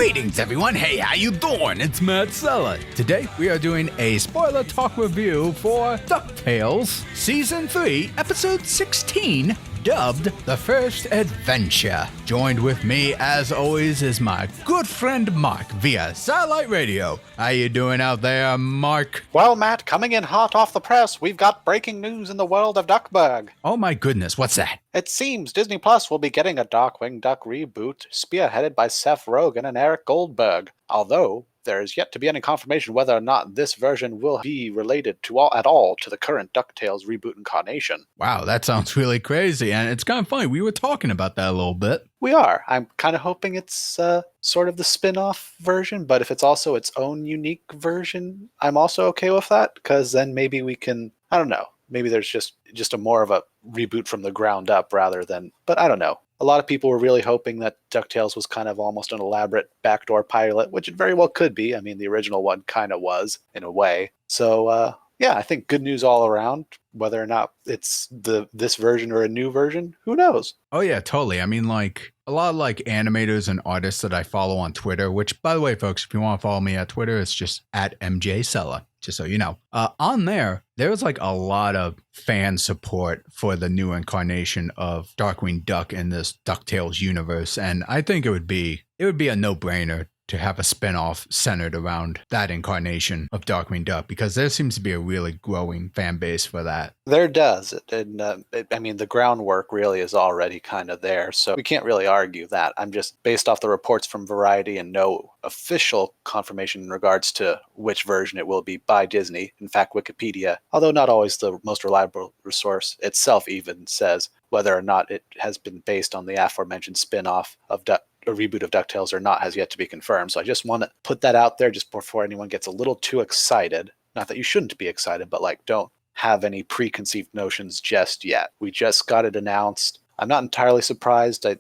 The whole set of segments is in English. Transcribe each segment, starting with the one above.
Greetings everyone, hey how you doing? It's Matt Sella. Today we are doing a spoiler talk review for DuckTales Season 3, Episode 16, dubbed The First Adventure. Joined with me as always is my good friend Marc via Satellite Radio. How you doing out there, Marc? Well, Matt, coming in hot off the press, we've got breaking news in the world of Duckburg. Oh my goodness, what's that? It seems Disney Plus will be getting a Darkwing Duck reboot spearheaded by Seth Rogen and Eric Goldberg, although there is yet to be any confirmation whether or not this version will be related at all to the current DuckTales reboot incarnation. Wow, that sounds really crazy, and it's kind of funny. We were talking about that a little bit. We are. I'm kind of hoping it's sort of the spin-off version, but if it's also its own unique version, I'm also okay with that, because then maybe we can, I don't know, maybe there's just a more of a reboot from the ground up rather than, but I don't know. A lot of people were really hoping that DuckTales was kind of almost an elaborate backdoor pilot, which it very well could be. I mean, the original one kind of was, in a way. So, yeah, I think good news all around. Whether or not it's this version or a new version, who knows? Oh, yeah, totally. I mean, like, a lot of, like, animators and artists that I follow on Twitter, which, by the way, folks, if you want to follow me at Twitter, it's just at MJ Sella, just so you know. On there's, like, a lot of fan support for the new incarnation of Darkwing Duck in this DuckTales universe, and I think it would be a no-brainer to have a spinoff centered around that incarnation of Darkwing Duck, because there seems to be a really growing fan base for that. There does. I mean, the groundwork really is already kind of there, so we can't really argue that. I'm just, based off the reports from Variety and no official confirmation in regards to which version it will be by Disney. In fact, Wikipedia, although not always the most reliable resource, itself even says whether or not it has been based on the aforementioned spin-off of a reboot of DuckTales or not has yet to be confirmed. So I just want to put that out there just before anyone gets a little too excited. Not that you shouldn't be excited, but like, don't have any preconceived notions just yet. We just got it announced. I'm not entirely surprised. I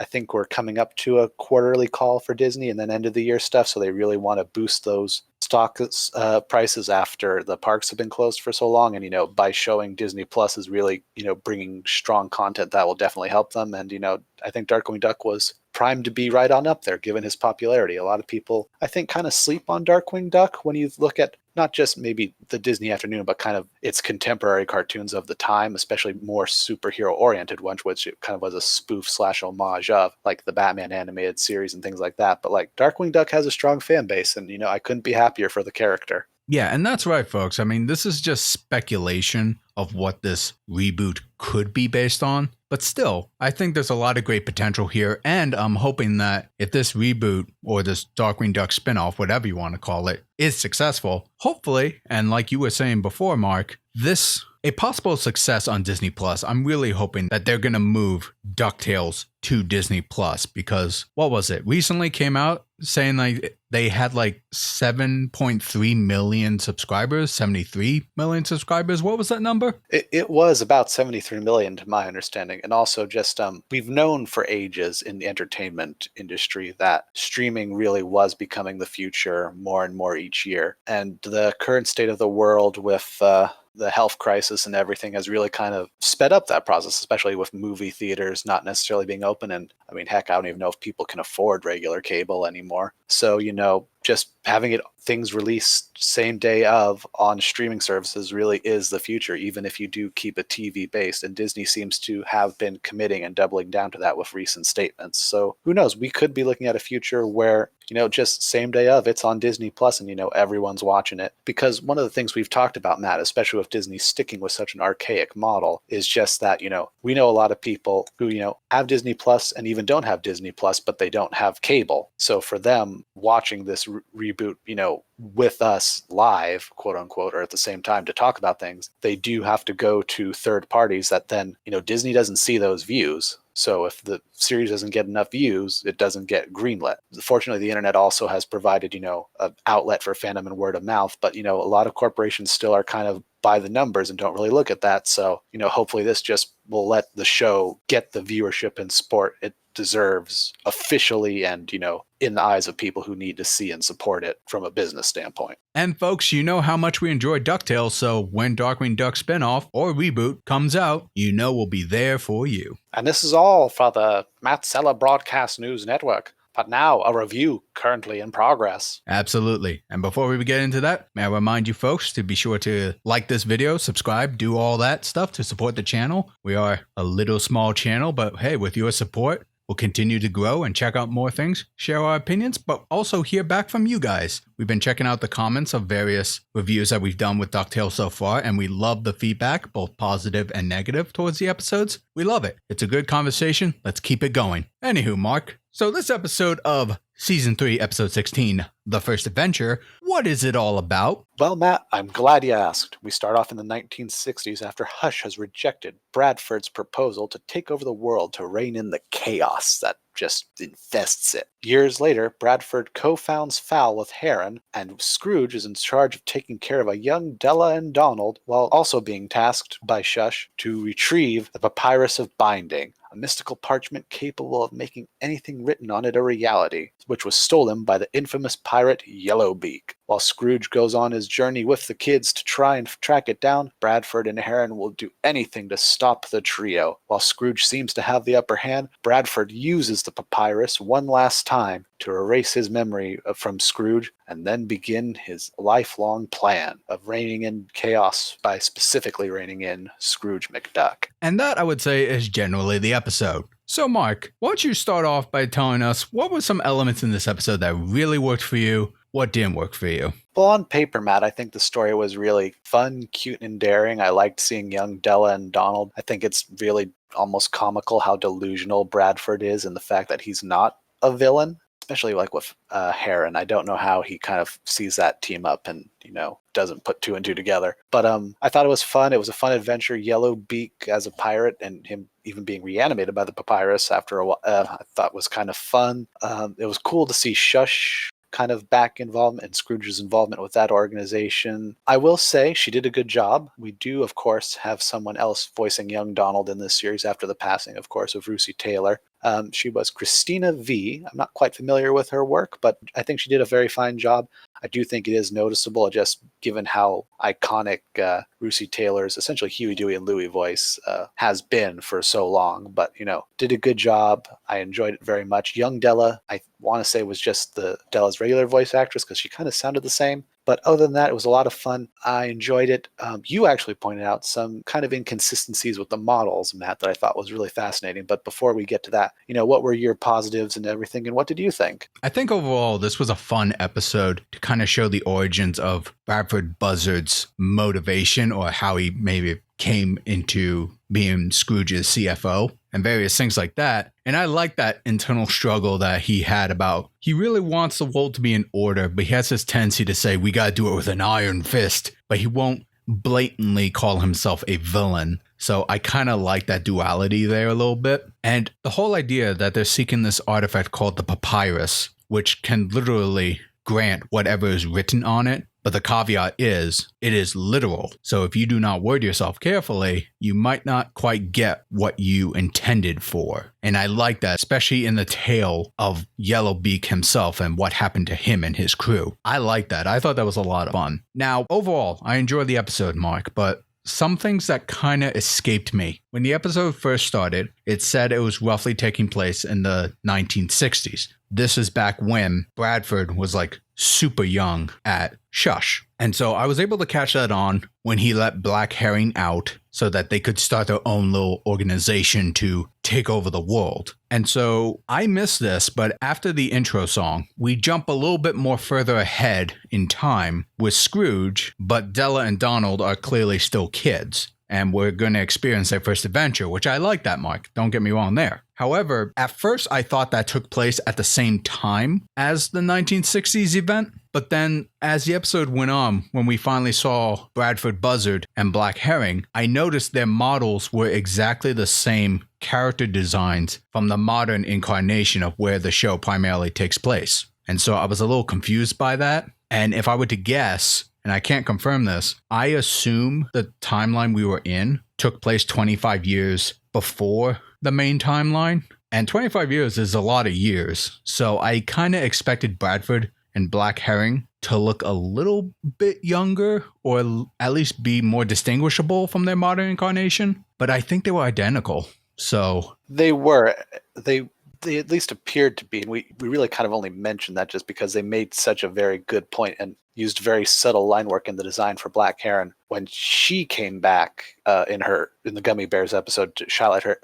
think we're coming up to a quarterly call for Disney and then end of the year stuff. So they really want to boost those stock prices after the parks have been closed for so long. And, by showing Disney Plus is really, bringing strong content, that will definitely help them. And, I think Darkwing Duck was primed to be right on up there, given his popularity. A lot of people, I think, kind of sleep on Darkwing Duck when you look at not just maybe the Disney afternoon, but kind of its contemporary cartoons of the time, especially more superhero-oriented ones, which it kind of was a spoof/homage of, like the Batman animated series and things like that. But like Darkwing Duck has a strong fan base, and I couldn't be happier for the character. Yeah, and that's right, folks. I mean, this is just speculation of what this reboot could be based on. But still, I think there's a lot of great potential here, and I'm hoping that if this reboot or this Darkwing Duck spinoff, whatever you want to call it, is successful, hopefully, and like you were saying before, Marc, a possible success on Disney Plus, I'm really hoping that they're going to move DuckTales to Disney Plus, because what was it? Recently came out saying like they had like 7.3 million subscribers, 73 million subscribers. What was that number? It was about 73 million to my understanding. And also just we've known for ages in the entertainment industry that streaming really was becoming the future more and more each year. And the current state of the world with the health crisis and everything has really kind of sped up that process, especially with movie theaters not necessarily being open. And I mean, heck, I don't even know if people can afford regular cable anymore. So, just having things released same day of on streaming services really is the future, even if you do keep a TV based. And Disney seems to have been committing and doubling down to that with recent statements. So who knows? We could be looking at a future where, just same day of, it's on Disney Plus and, everyone's watching it. Because one of the things we've talked about, Matt, especially with Disney sticking with such an archaic model, is just that, we know a lot of people who, have Disney Plus and even don't have Disney Plus, but they don't have cable. So for them, watching this reboot, with us live, quote unquote, or at the same time to talk about things, they do have to go to third parties that then, Disney doesn't see those views. So if the series doesn't get enough views, it doesn't get greenlit. Fortunately, the internet also has provided, an outlet for fandom and word of mouth. But, a lot of corporations still are kind of by the numbers and don't really look at that. So, hopefully this just will let the show get the viewership and support it deserves officially and, in the eyes of people who need to see and support it from a business standpoint. And folks, you know how much we enjoy DuckTales, so when Darkwing Duck spinoff or reboot comes out, we'll be there for you. And this is all for the Matt Sella Broadcast News Network. But now, a review currently in progress. Absolutely. And before we get into that, may I remind you folks to be sure to like this video, subscribe, do all that stuff to support the channel. We are a little small channel, but hey, with your support, we'll continue to grow and check out more things, share our opinions, but also hear back from you guys. We've been checking out the comments of various reviews that we've done with DuckTales so far, and we love the feedback, both positive and negative, towards the episodes. We love it. It's a good conversation. Let's keep it going. Anywho, Mark, so this episode of Season 3, Episode 16, The First Adventure, what is it all about? Well, Matt, I'm glad you asked. We start off in the 1960s after Hush has rejected Bradford's proposal to take over the world to rein in the chaos that just infests it. Years later, Bradford co-founds Fowl with Heron, and Scrooge is in charge of taking care of a young Della and Donald, while also being tasked by Shush to retrieve the Papyrus of Binding, a mystical parchment capable of making anything written on it a reality, which was stolen by the infamous pirate Yellowbeak. While Scrooge goes on his journey with the kids to try and track it down, Bradford and Heron will do anything to stop the trio. While Scrooge seems to have the upper hand, Bradford uses the papyrus one last time to erase his memory from Scrooge and then begin his lifelong plan of reigning in chaos by specifically reining in Scrooge McDuck. And that, I would say, is generally the episode. So, Mark, why don't you start off by telling us what were some elements in this episode that really worked for you, what didn't work for you? Well, on paper, Matt, I think the story was really fun, cute, and daring. I liked seeing young Della and Donald. I think it's really almost comical how delusional Bradford is and the fact that he's not a villain, especially like with Heron. I don't know how he kind of sees that team up and, doesn't put two and two together. But I thought it was fun. It was a fun adventure. Yellowbeak as a pirate and him even being reanimated by the papyrus after a while, I thought was kind of fun. It was cool to see Shush kind of back involvement and Scrooge's involvement with that organization. I will say she did a good job. We do, of course, have someone else voicing young Donald in this series after the passing, of course, of Russi Taylor. She was Christina V. I'm not quite familiar with her work, but I think she did a very fine job. I do think it is noticeable, just given how iconic Russi Taylor's essentially Huey, Dewey, and Louie voice has been for so long. But, did a good job. I enjoyed it very much. Young Della, I want to say, was just Della's regular voice actress because she kind of sounded the same. But other than that, it was a lot of fun. I enjoyed it. You actually pointed out some kind of inconsistencies with the models, Matt, that I thought was really fascinating. But before we get to that, what were your positives and everything, and what did you think? I think overall, this was a fun episode to kind of show the origins of Bradford Buzzard's motivation, or how he maybe came into being Scrooge's CFO and various things like that. And I like that internal struggle that he had about, he really wants the world to be in order, but he has this tendency to say, we got to do it with an iron fist, but he won't blatantly call himself a villain. So I kind of like that duality there a little bit. And the whole idea that they're seeking this artifact called the papyrus, which can literally grant whatever is written on it. But the caveat is, it is literal. So if you do not word yourself carefully, you might not quite get what you intended for. And I like that, especially in the tale of Yellowbeak himself and what happened to him and his crew. I like that. I thought that was a lot of fun. Now, overall, I enjoyed the episode, Mark, but some things that kind of escaped me. When the episode first started, it said it was roughly taking place in the 1960s. This is back when Bradford was like super young at Shush. And so I was able to catch that on when he let Black Herring out so that they could start their own little organization to take over the world. And so I missed this, but after the intro song, we jump a little bit more further ahead in time with Scrooge, but Della and Donald are clearly still kids. And we're going to experience their first adventure, which I like that, Mark. Don't get me wrong there. However, at first I thought that took place at the same time as the 1960s event. But then as the episode went on, when we finally saw Bradford Buzzard and Black Herring, I noticed their models were exactly the same character designs from the modern incarnation of where the show primarily takes place. And so I was a little confused by that. And if I were to guess, and I can't confirm this, I assume the timeline we were in took place 25 years before the main timeline. And 25 years is a lot of years. So I kind of expected Bradford and Black Herring to look a little bit younger, or at least be more distinguishable from their modern incarnation. But I think they were identical. So They were. They They at least appeared to be, and we really kind of only mentioned that just because they made such a very good point and used very subtle line work in the design for Black Heron when she came back in the Gummy Bears episode to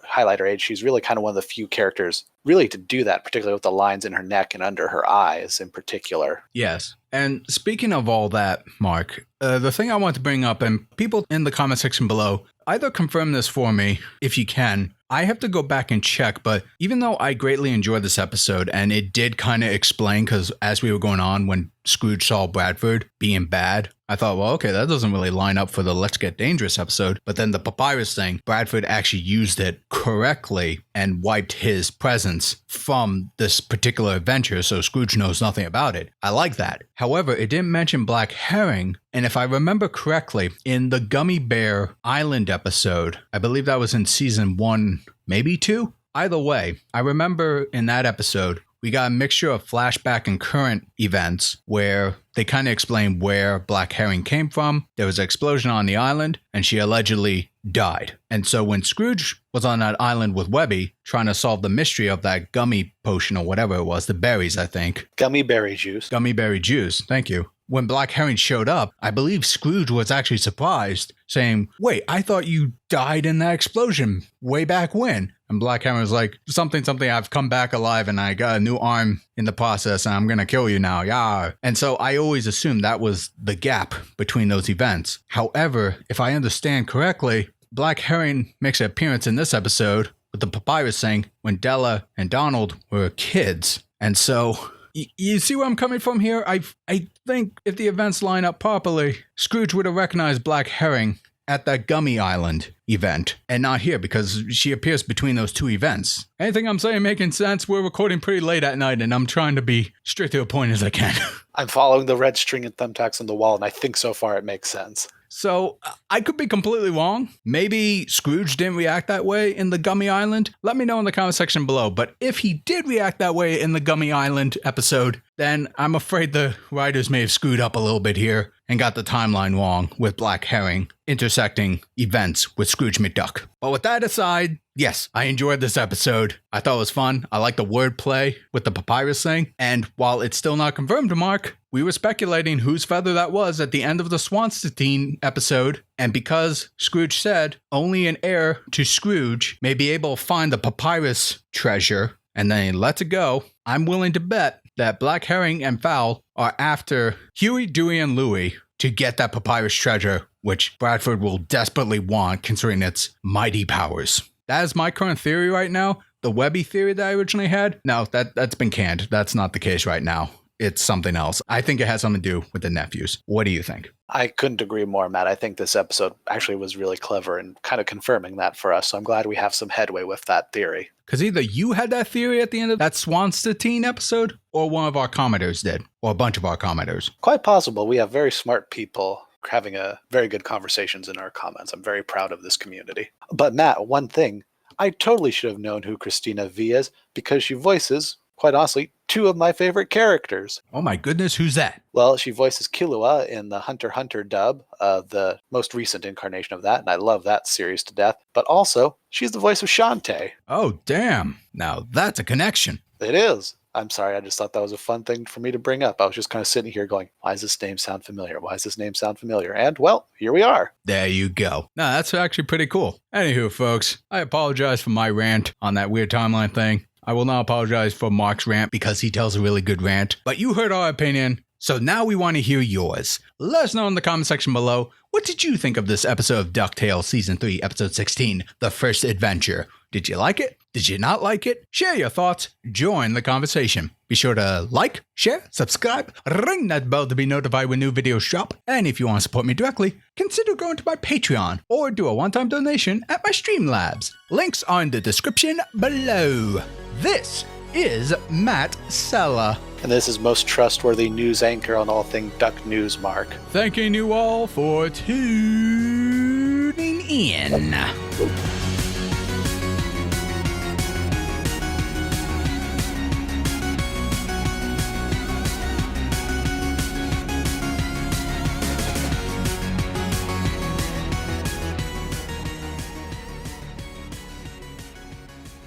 highlight her age. She's really kind of one of the few characters really to do that, particularly with the lines in her neck and under her eyes in particular. Yes. And speaking of all that, Mark, the thing I want to bring up, and people in the comment section below, either confirm this for me if you can. I have to go back and check, but even though I greatly enjoyed this episode, and it did kind of explain, because as we were going on, when Scrooge saw Bradford being bad, I thought, well, okay, that doesn't really line up for the Let's Get Dangerous episode. But then the papyrus thing, Bradford actually used it correctly and wiped his presence from this particular adventure, so Scrooge knows nothing about it. I like that. However, it didn't mention Black Herring, and if I remember correctly, in the Gummy Bear Island episode, I believe that was in season 1, maybe 2? Either way, I remember in that episode, we got a mixture of flashback and current events where they kind of explain where Black Herring came from. There was an explosion on the island, and she allegedly died. And so when Scrooge was on that island with Webby, trying to solve the mystery of that gummy potion or whatever it was, the berries, I think. Gummy berry juice. Gummy berry juice, thank you. When Black Herring showed up, I believe Scrooge was actually surprised, saying, wait, I thought you died in that explosion way back when. And Black Herring was like, something, I've come back alive and I got a new arm in the process and I'm going to kill you now. Yeah. And so I always assumed that was the gap between those events. However, if I understand correctly, Black Herring makes an appearance in this episode with the papyrus thing when Della and Donald were kids. And so you see where I'm coming from here? I think if the events line up properly, Scrooge would have recognized Black Herring at that Gummy Island event and not here because she appears between those two events. Anything I'm saying making sense? We're recording pretty late at night and I'm trying to be straight to the point as I can. I'm following the red string and thumbtacks on the wall, and I think so far it makes sense. So I could be completely wrong. Maybe Scrooge didn't react that way in the Gummy Island. Let me know in the comment section below. But if he did react that way in the Gummy Island episode, then I'm afraid the writers may have screwed up a little bit here and got the timeline wrong with Black Herring intersecting events with Scrooge McDuck. But with that aside, yes, I enjoyed this episode. I thought it was fun. I like the wordplay with the papyrus thing. And while it's still not confirmed, Mark, we were speculating whose feather that was at the end of the Swanstein episode. And because Scrooge said only an heir to Scrooge may be able to find the papyrus treasure, and then he lets it go, I'm willing to bet that Black Herring and Fowl are after Huey, Dewey, and Louie to get that papyrus treasure, which Bradford will desperately want considering its mighty powers. That is my current theory right now. The Webby theory that I originally had, no, that's been canned. That's not the case right now. It's something else. I think it has something to do with the nephews. What do you think? I couldn't agree more, Matt. I think this episode actually was really clever in kind of confirming that for us. So I'm glad we have some headway with that theory. Because either you had that theory at the end of that Swanstein episode, or one of our commenters did, or a bunch of our commenters. Quite possible. We have very smart people having a very good conversations in our comments. I'm very proud of this community. But Matt, one thing, I totally should have known who Christina V is because she voices, quite honestly, two of my favorite characters. Oh my goodness, who's that? Well, she voices Killua in the Hunter x Hunter dub, the most recent incarnation of that, and I love that series to death. But also, she's the voice of Shantae. Oh, damn. Now that's a connection. It is. I'm sorry, I just thought that was a fun thing for me to bring up. I was just kind of sitting here going, why does this name sound familiar? Why does this name sound familiar? And, well, here we are. There you go. No, that's actually pretty cool. Anywho, folks, I apologize for my rant on that weird timeline thing. I will not apologize for Mark's rant because he tells a really good rant. But you heard our opinion, so now we want to hear yours. Let us know in the comment section below, what did you think of this episode of DuckTales Season 3, Episode 16, The First Adventure? Did you like it? Did you not like it? Share your thoughts. Join the conversation. Be sure to like, share, subscribe, ring that bell to be notified when new videos drop. And if you want to support me directly, consider going to my Patreon or do a one-time donation at my Streamlabs. Links are in the description below. This is Matt Sella. And this is most trustworthy news anchor on all things Duck News, Mark. Thanking you all for tuning in.